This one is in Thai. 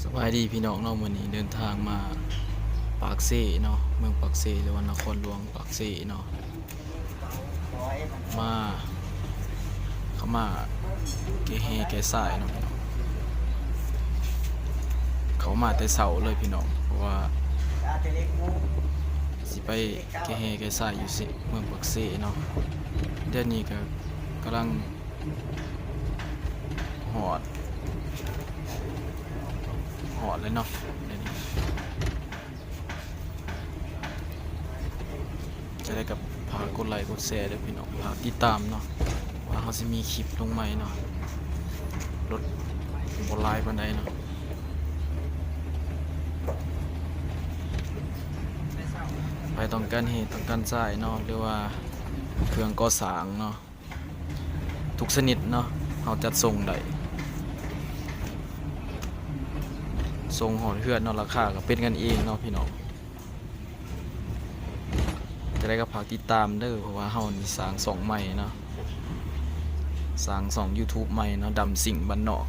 สบายดีพี่น้องเนาะวันนี้เดินทางมาปากเซ่เนาะเมืองปากเซ่หรือว่านครหลวงปากเซ่เนาะมาเขามาเกเฮเกสายเนาะพี่น้องเขามาแต่เสาเลยพี่น้องเพราะว่าสิไปเกเฮเกสายอยู่สิเมืองปากเซ่เนาะเดือนนี้ก็กำลังหอดเลยเนาะเดี๋ยวนี้จะได้กับพากดไลค์กดแชร์ด้วยพี่น้องพากติดตามเนาะว่าเขาจะมีคลิปลงใหม่เนาะรถบนไลน์บันไดเนาะไปต้องการเหตุต้องการจ่ายเนาะหรือว่าเครื่องก่อสร้างเนาะทุกชนิดเนาะเขาจัดส่งได้ส่งหอดเฮือนเนาะราคาก็เป็นกันเองเนาะพี่น้องจะได้กับพากติดตามเด้อเพราะว่าเฮานี่สร้างสองใหม่เนาะสร้างสอง YouTube ใหม่เนาะดำสิ่งบ้านนอก